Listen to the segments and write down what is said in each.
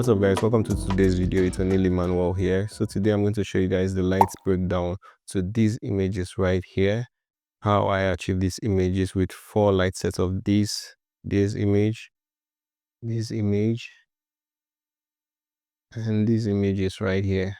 What's up guys, welcome to today's video. It's Onili Manuel here. So today I'm going to show you guys the lights breakdown to these images right here, how I achieve these images with 4 light sets of this image, and these images right here.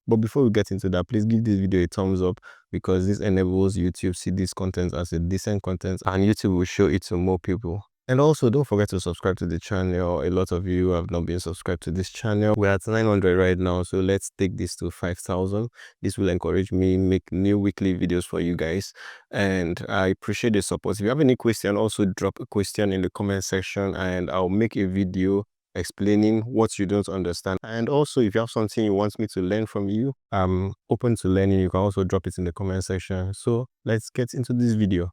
But before we get into that, please give this video a thumbs up because this enables YouTube to see this content as a decent content and YouTube will show it to more people. And also, don't forget to subscribe to the channel. A lot of you have not been subscribed to this channel. We're at 900 right now, so let's take this to 5,000. This will encourage me make new weekly videos for you guys, and I appreciate the support. If you have any question, also drop a question in the comment section, and I'll make a video explaining what you don't understand. And also, if you have something you want me to learn from you, I'm open to learning. You can also drop it in the comment section. So let's get into this video.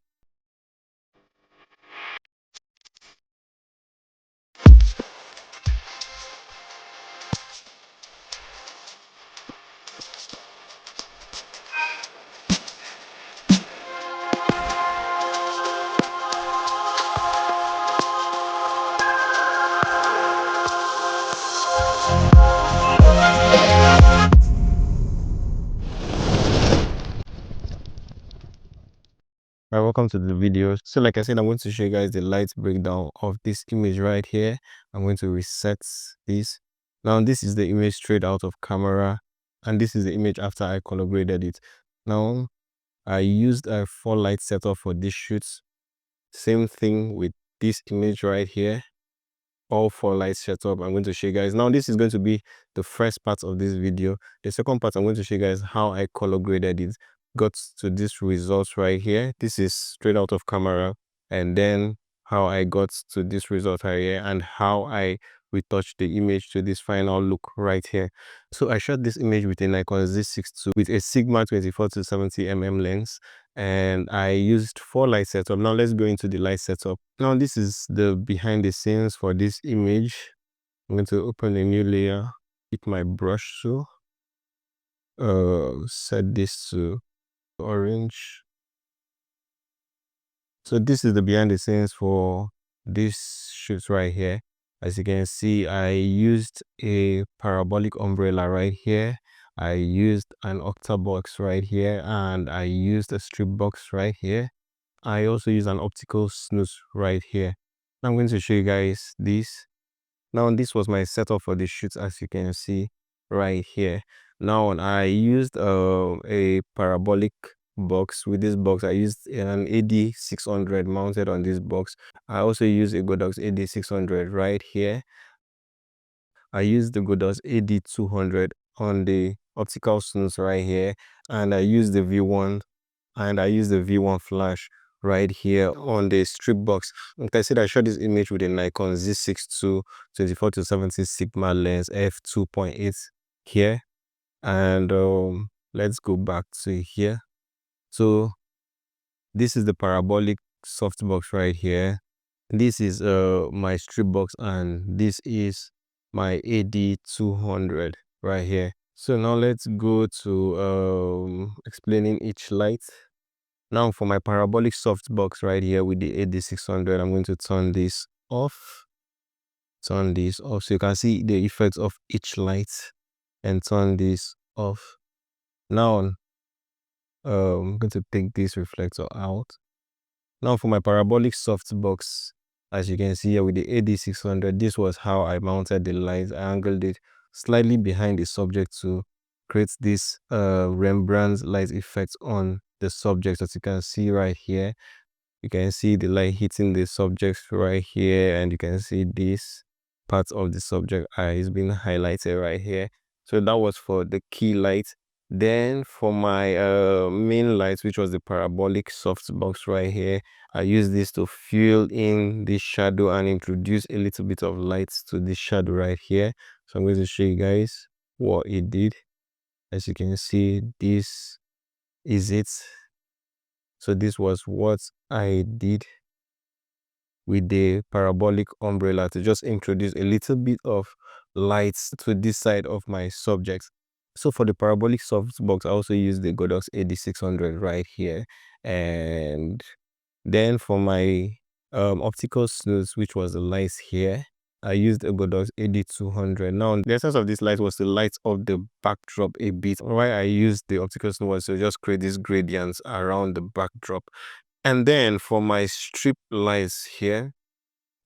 Welcome to the video. So like I said, I'm going to show you guys the light breakdown of this image right here. I'm going to reset this. Now this is the image straight out of camera, and this is the image after I color graded it. Now I used a 4 light setup for this shoot. Same thing with this image right here, all 4 light setup. I'm going to show you guys. Now this is going to be the first part of this video. The second part, I'm going to show you guys how I color graded it, got to this result right here. This is straight out of camera, and then how I got to this result right here, and how I retouched the image to this final look right here. So I shot this image with a Nikon Z6 II with a Sigma 24-70mm lens, and I used 4 light setup. Now let's go into the light setup. Now this is the behind the scenes for this image. I'm going to open a new layer, hit my brush tool, set this to orange. So this is the behind the scenes for this shoot right here. As you can see, I used a parabolic umbrella right here, I used an octabox right here, and I used a strip box right here. I also use an optical snooze right here. I'm going to show you guys this. Now this was my setup for the shoot, as you can see right here. Now I used a parabolic box. With this box I used an AD600 mounted on this box. I also used a Godox AD600 right here. I used the Godox AD200 on the optical snooze right here, and I used the V1 flash right here on the strip box. Like I said, I shot this image with a Nikon Z6 II 24-70 Sigma lens f2.8 here, and let's go back to here. So this is the parabolic softbox right here. This is my strip box, and this is my AD200 right here. So now let's go to explaining each light. Now for my parabolic softbox right here with the AD600, I'm going to turn this off. So you can see the effects of each light, and turn this off. Now I'm going to take this reflector out. Now for my parabolic softbox, as you can see here with the AD600, this was how I mounted the lights. I angled it slightly behind the subject to create this Rembrandt light effect on the subject. As you can see right here, you can see the light hitting the subject right here, and you can see this part of the subject eye is being highlighted right here. So that was for the key light. Then for my main light, which was the parabolic softbox right here, I used this to fill in this shadow and introduce a little bit of light to this shadow right here. So I'm going to show you guys what it did. As you can see, this is it. So this was what I did with the parabolic umbrella to just introduce a little bit of lights to this side of my subject. So for the parabolic softbox, I also used the Godox AD600 right here. And then for my optical snooze, which was the lights here, I used a Godox AD200. Now, the essence of this light was to light up the backdrop a bit. Why I used the optical snow was to just create these gradients around the backdrop. And then for my strip lights here,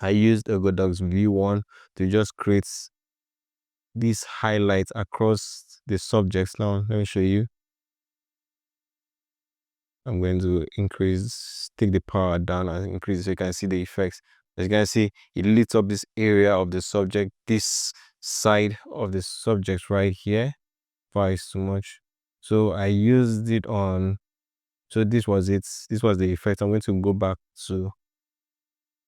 I used a Godox V1 to just create these highlights across the subjects. Now, let me show you. I'm going to take the power down and increase so you can see the effects. As you can see, it lit up this area of the subject, this side of the subject right here. Far is too much. So I used it on, so this was it. This was the effect. I'm going to go back to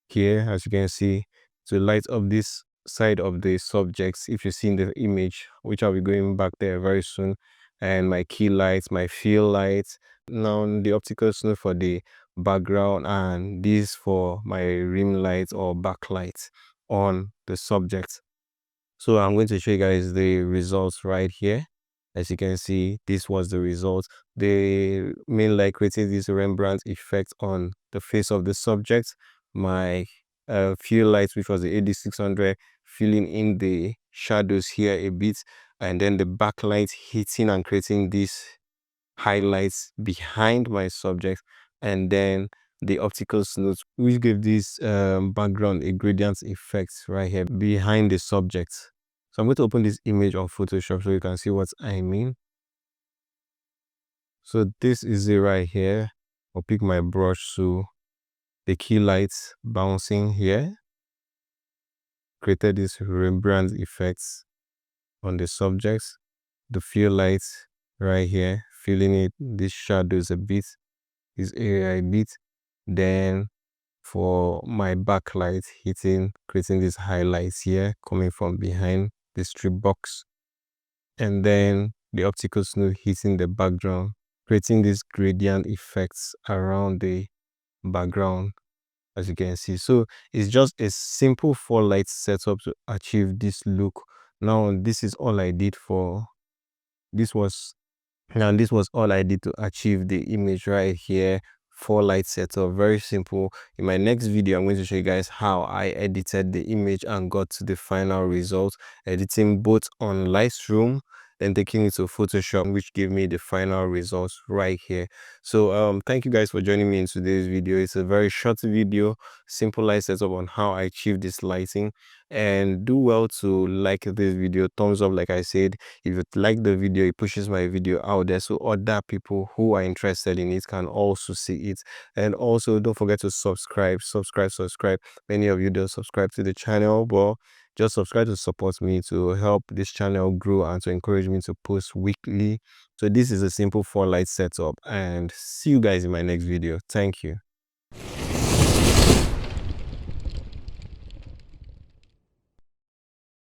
here, as you can see, to light up this side of the subjects. If you see in the image, which I'll be going back there very soon, and my key lights, my fill lights, now the optical snow for the background, and this for my rim lights or backlights on the subject. So I'm going to show you guys the results right here. As you can see, this was the result. The main light created this Rembrandt effect on the face of the subject. My fill lights, which was the AD600, filling in the shadows here a bit, and then the backlight hitting and creating these highlights behind my subject, and then the optical snows, which gave this background a gradient effect right here behind the subject. So I'm going to open this image on Photoshop so you can see what I mean. So this is it right here. I'll pick my brush to the key lights bouncing here. Created this Rembrandt effects on the subjects. The fill lights right here, filling it, these shadows a bit, this area a bit. Then for my backlight hitting, creating these highlights here coming from behind the strip box. And then the optical snow hitting the background, creating these gradient effects around the background, as you can see. So it's just a simple 4 light setup to achieve this look. Now this is all I did for this was all I did to achieve the image right here. 4 light setup, very simple. In my next video, I'm going to show you guys how I edited the image and got to the final result, editing both on Lightroom, then taking it to Photoshop, which gave me the final results right here. So thank you guys for joining me in today's video. It's a very short video, simple light setup on how I achieved this lighting. And do well to like this video, thumbs up. Like I said, if you like the video, it pushes my video out there so other people who are interested in it can also see it. And also don't forget to subscribe. Many of you don't subscribe to the channel, but just subscribe to support me, to help this channel grow and to encourage me to post weekly. So this is a simple 4 light setup, and see you guys in my next video. Thank you.